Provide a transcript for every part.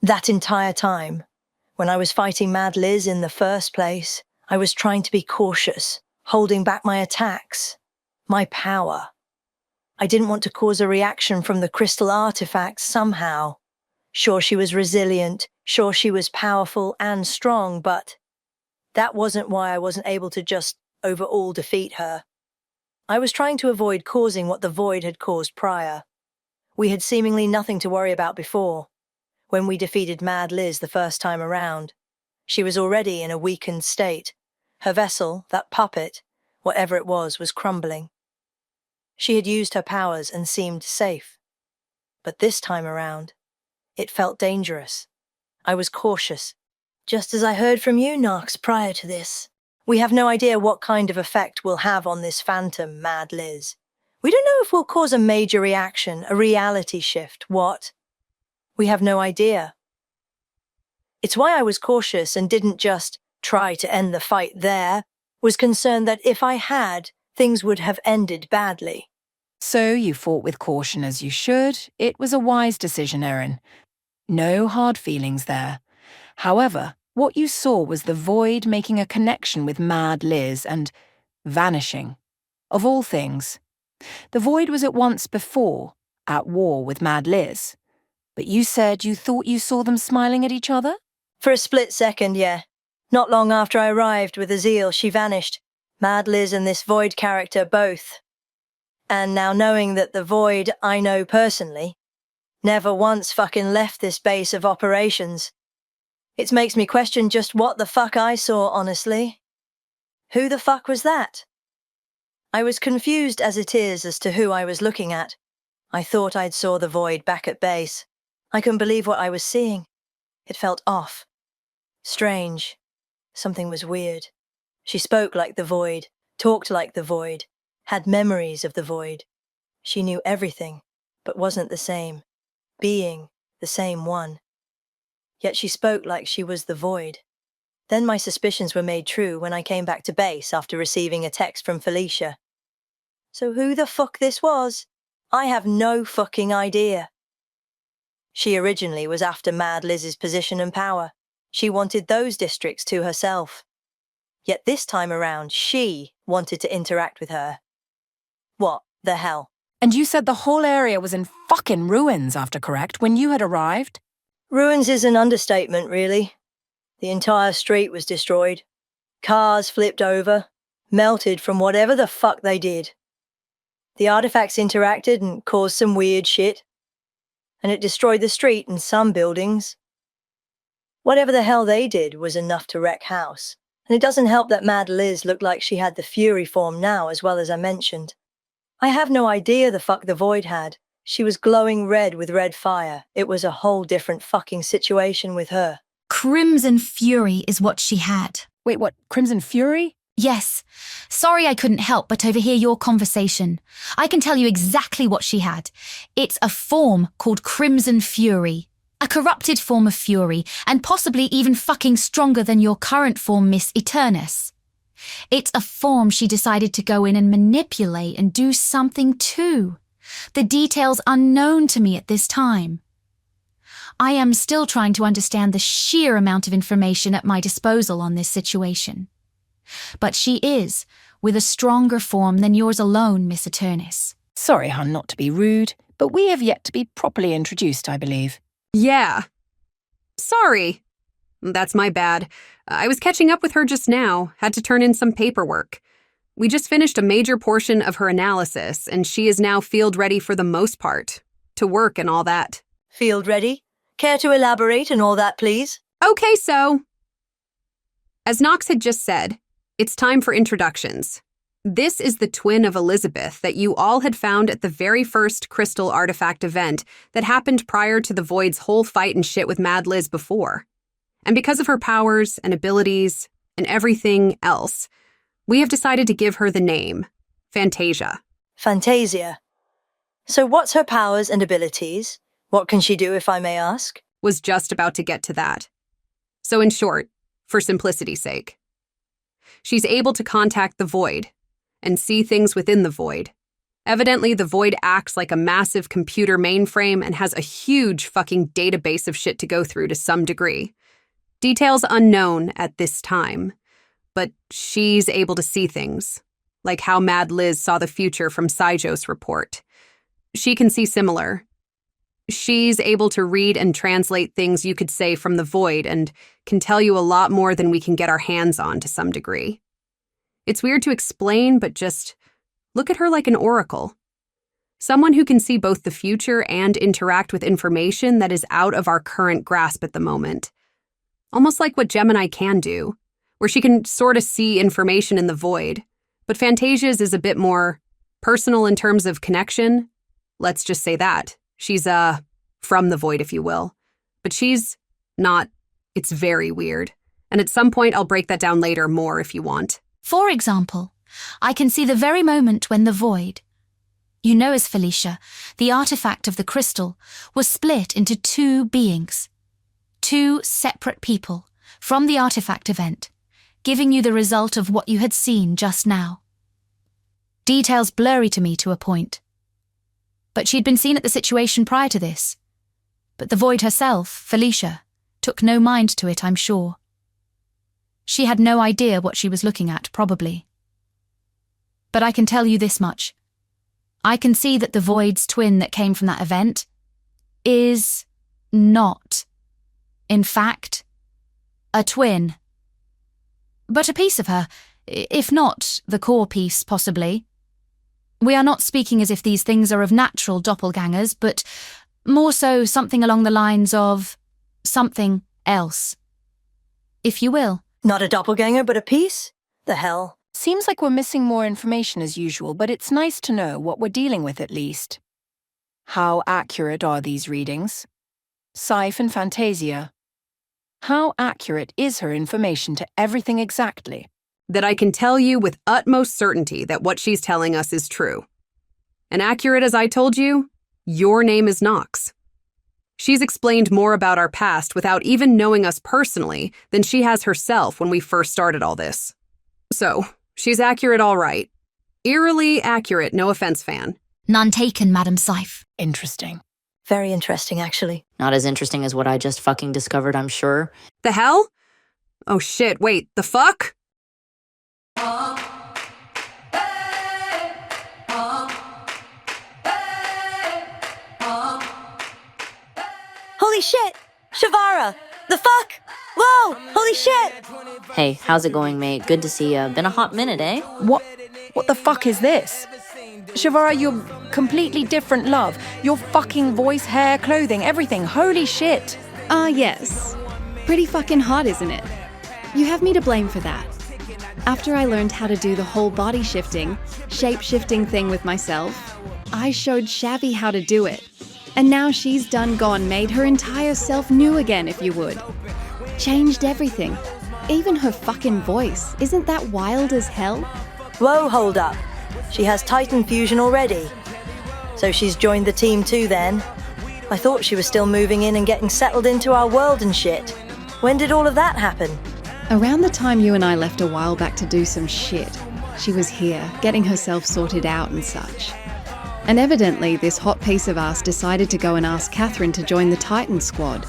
That entire time, when I was fighting Mad Liz in the first place, I was trying to be cautious, holding back my attacks, my power. I didn't want to cause a reaction from the crystal artifacts somehow. Sure, she was resilient, sure she was powerful and strong, but that wasn't why I wasn't able to just overall defeat her. I was trying to avoid causing what the void had caused prior. We had seemingly nothing to worry about before. When we defeated Mad Liz the first time around, she was already in a weakened state. Her vessel, that puppet, whatever it was crumbling. She had used her powers and seemed safe. But this time around, it felt dangerous. I was cautious. Just as I heard from you, Nox, prior to this. We have no idea what kind of effect we'll have on this phantom, Mad Liz. We don't know if we'll cause a major reaction, a reality shift, what? We have no idea. It's why I was cautious and didn't just try to end the fight there, was concerned that if I had, things would have ended badly. So you fought with caution as you should. It was a wise decision, Erin. No hard feelings there. However, what you saw was the void making a connection with Mad Liz and vanishing. Of all things. The void was at once before, at war with Mad Liz. But you said you thought you saw them smiling at each other? For a split second, yeah. Not long after I arrived with Azil, she vanished. Mad Liz and this void character both. And now knowing that the void I know personally never once fucking left this base of operations, it makes me question just what the fuck I saw, honestly. Who the fuck was that? I was confused as it is as to who I was looking at. I thought I'd saw the void back at base. I couldn't believe what I was seeing. It felt off. Strange. Something was weird. She spoke like the void, talked like the void, had memories of the void. She knew everything, but wasn't the same, being the same one. Yet she spoke like she was the void. Then my suspicions were made true when I came back to base after receiving a text from Phantasia. So who the fuck this was? I have no fucking idea. She originally was after Mad Liz's position and power. She wanted those districts to herself. Yet this time around, she wanted to interact with her. What the hell? And you said the whole area was in fucking ruins after, correct, when you had arrived? Ruins is an understatement, really. The entire street was destroyed. Cars flipped over, melted from whatever the fuck they did. The artifacts interacted and caused some weird shit. And it destroyed the street and some buildings. Whatever the hell they did was enough to wreck house. And it doesn't help that Mad Liz looked like she had the Fury form now as well as I mentioned. I have no idea the fuck the void had. She was glowing red with red fire. It was a whole different fucking situation with her. Crimson Fury is what she had. Wait, what, Crimson Fury? Yes. Sorry I couldn't help but overhear your conversation. I can tell you exactly what she had. It's a form called Crimson Fury. A corrupted form of fury, and possibly even fucking stronger than your current form, Miss Eternus. It's a form she decided to go in and manipulate and do something to. The details unknown to me at this time. I am still trying to understand the sheer amount of information at my disposal on this situation. But she is, with a stronger form than yours alone, Miss Eternus. Sorry, hon, not to be rude, but we have yet to be properly introduced, I believe. Yeah. Sorry. That's my bad. I was catching up with her just now, had to turn in some paperwork. We just finished a major portion of her analysis, and she is now field ready for the most part. To work and all that. Field ready? Care to elaborate on all that, please? Okay, so. As Nox had just said, it's time for introductions. This is the twin of Elizabeth that you all had found at the very first crystal artifact event that happened prior to the Void's whole fight and shit with Mad Liz before. And because of her powers and abilities and everything else, we have decided to give her the name, Phantasia. Phantasia. So what's her powers and abilities? What can she do, if I may ask? Was just about to get to that. So in short, for simplicity's sake, she's able to contact the Void and see things within the Void, Evidently, the Void acts like a massive computer mainframe and has a huge fucking database of shit to go through to some degree. Details unknown at this time, but she's able to see things, like how Mad Liz saw the future from Saijo's report. She can see similar. She's able to read and translate things you could say from the Void and can tell you a lot more than we can get our hands on to some degree. It's weird to explain, but just look at her like an oracle. Someone who can see both the future and interact with information that is out of our current grasp at the moment. Almost like what Gemini can do, where she can sort of see information in the Void, but Phantasia's is a bit more personal in terms of connection. Let's just say that. She's, from the Void, if you will. But she's not. It's very weird. And at some point, I'll break that down later more if you want. For example, I can see the very moment when the Void, you know as Felicia, the artifact of the crystal, was split into two beings. Two separate people from the artifact event, giving you the result of what you had seen just now. Details blurry to me to a point. But she'd been seen at the situation prior to this. But the Void herself, Felicia, took no mind to it, I'm sure. She had no idea what she was looking at, probably. But I can tell you this much. I can see that the Void's twin that came from that event is not, in fact, a twin. But a piece of her, if not the core piece, possibly. We are not speaking as if these things are of natural doppelgangers, but more so something along the lines of something else, if you will. Not a doppelganger, but a piece? The hell? Seems like we're missing more information as usual, but it's nice to know what we're dealing with at least. How accurate are these readings? Scythe and Phantasia. How accurate is her information to everything exactly? That I can tell you with utmost certainty that what she's telling us is true. And accurate as I told you, your name is Nox. She's explained more about our past without even knowing us personally than she has herself when we first started all this. So, she's accurate all right. Eerily accurate, no offense, Fan. None taken, Madam Scythe. Interesting. Very interesting, actually. Not as interesting as what I just fucking discovered, I'm sure. The hell? Oh shit, wait, the fuck? Holy shit! Shavara! The fuck? Whoa! Holy shit! Hey, how's it going, mate? Good to see ya. Been a hot minute, eh? What the fuck is this? Shavara, you're completely different, love. Your fucking voice, hair, clothing, everything. Holy shit. Yes. Pretty fucking hot, isn't it? You have me to blame for that. After I learned how to do the whole body shifting, shape-shifting thing with myself, I showed Shabby how to do it. And now she's done gone made her entire self new again, if you would. Changed everything. Even her fucking voice. Isn't that wild as hell? Whoa, hold up. She has Titan fusion already. So she's joined the team too then. I thought she was still moving in and getting settled into our world and shit. When did all of that happen? Around the time you and I left a while back to do some shit, she was here, getting herself sorted out and such. And evidently, this hot piece of ass decided to go and ask Catherine to join the Titan squad.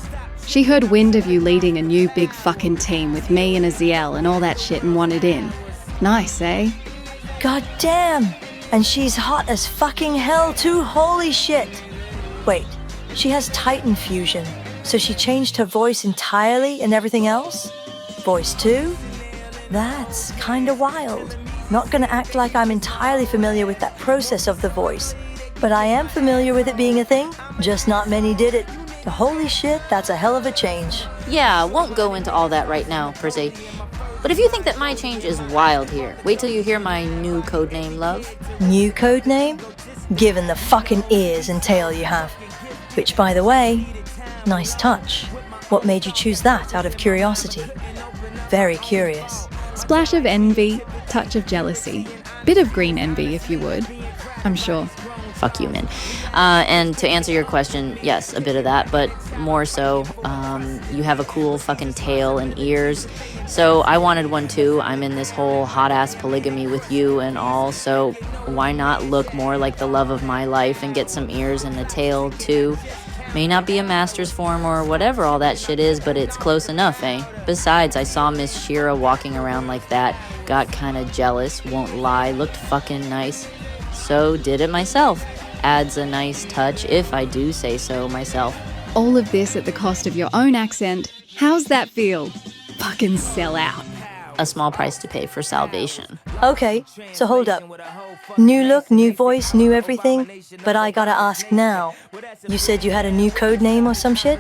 She heard wind of you leading a new big fucking team with me and Aziel and all that shit and wanted in. Nice, eh? God damn! And she's hot as fucking hell too, holy shit! Wait, she has Titan fusion, so she changed her voice entirely and everything else? Voice too? That's kinda wild. Not gonna act like I'm entirely familiar with that process of the voice, but I am familiar with it being a thing, just not many did it. Holy shit, that's a hell of a change. Yeah, won't go into all that right now, per se. But if you think that my change is wild here, wait till you hear my new codename, love. New codename? Given the fucking ears and tail you have. Which, by the way, nice touch. What made you choose that out of curiosity? Very curious. Splash of envy, touch of jealousy. Bit of green envy, if you would. I'm sure. Fuck you, Min. And to answer your question, yes, a bit of that, but more so, you have a cool fucking tail and ears. So I wanted one too. I'm in this whole hot-ass polygamy with you and all, so why not look more like the love of my life and get some ears and a tail too? May not be a master's form or whatever all that shit is, but it's close enough, eh? Besides, I saw Miss Shira walking around like that, got kinda jealous, won't lie, looked fucking nice. So did it myself. Adds a nice touch, if I do say so myself. All of this at the cost of your own accent. How's that feel? Fucking sell out. A small price to pay for salvation. Okay, so hold up. New look, new voice, new everything, but I gotta ask now. You said you had a new code name or some shit?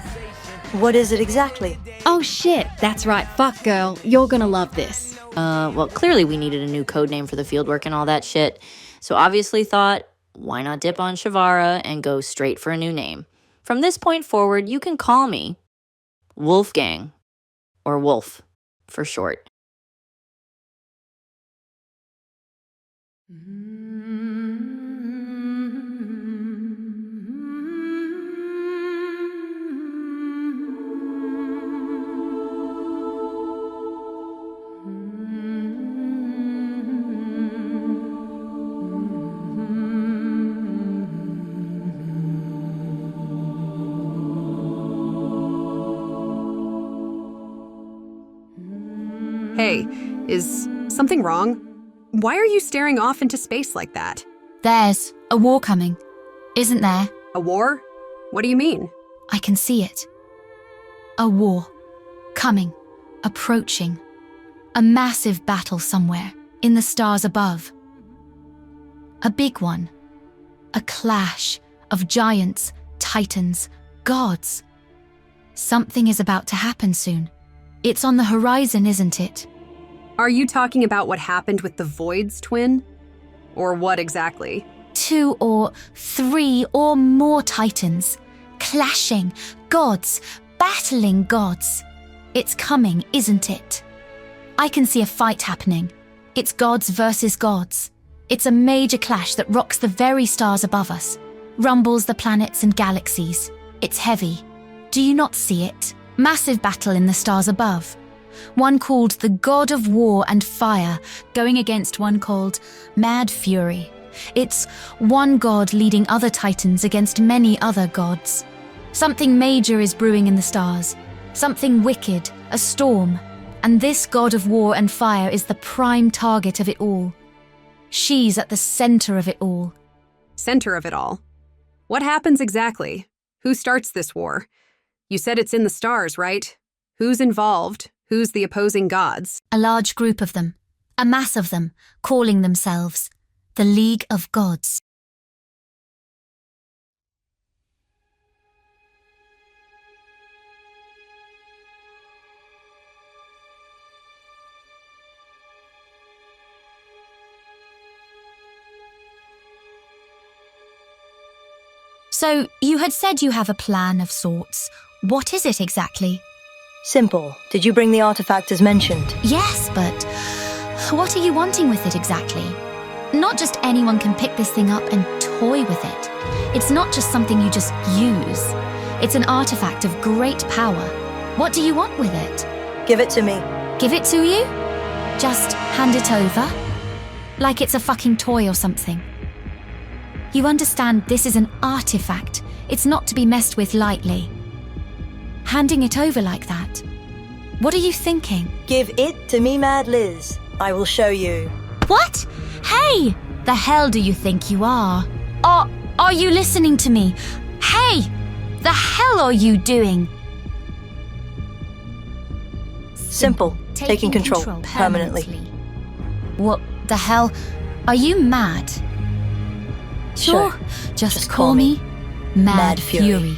What is it exactly? Oh shit, that's right. Fuck, girl. You're gonna love this. Well, clearly we needed a new code name for the fieldwork and all that shit. So obviously thought, why not dip on Shavara and go straight for a new name? From this point forward, you can call me Wolfgang, or Wolf for short. Hey, is something wrong? Why are you staring off into space like that? There's a war coming, isn't there? A war? What do you mean? I can see it. A war. Coming. Approaching. A massive battle somewhere, in the stars above. A big one. A clash of giants, titans, gods. Something is about to happen soon. It's on the horizon, isn't it? Are you talking about what happened with the Void's twin? Or what exactly? 2 or 3 or more titans. Clashing. Gods. Battling gods. It's coming, isn't it? I can see a fight happening. It's gods versus gods. It's a major clash that rocks the very stars above us, rumbles the planets and galaxies. It's heavy. Do you not see it? Massive battle in the stars above. One called the God of War and Fire going against one called Mad Fury. It's one god leading other titans against many other gods. Something major is brewing in the stars. Something wicked, a storm. And this God of War and Fire is the prime target of it all. She's at the center of it all. Center of it all? What happens exactly? Who starts this war? You said it's in the stars, right? Who's involved? Who's the opposing gods? A large group of them. A mass of them, calling themselves the League of Gods. So, you had said you have a plan of sorts. What is it exactly? Simple. Did you bring the artifact as mentioned? Yes, but what are you wanting with it exactly? Not just anyone can pick this thing up and toy with it. It's not just something you just use. It's an artifact of great power. What do you want with it? Give it to me. Give it to you? Just hand it over? Like it's a fucking toy or something. You understand this is an artifact. It's not to be messed with lightly. Handing it over like that. What are you thinking? Give it to me, Mad Liz. I will show you. What? Hey! The hell do you think you are? Are you listening to me? Hey! The hell are you doing? Simple. Taking control permanently. What the hell? Are you mad? Sure. Just call me Mad Fury.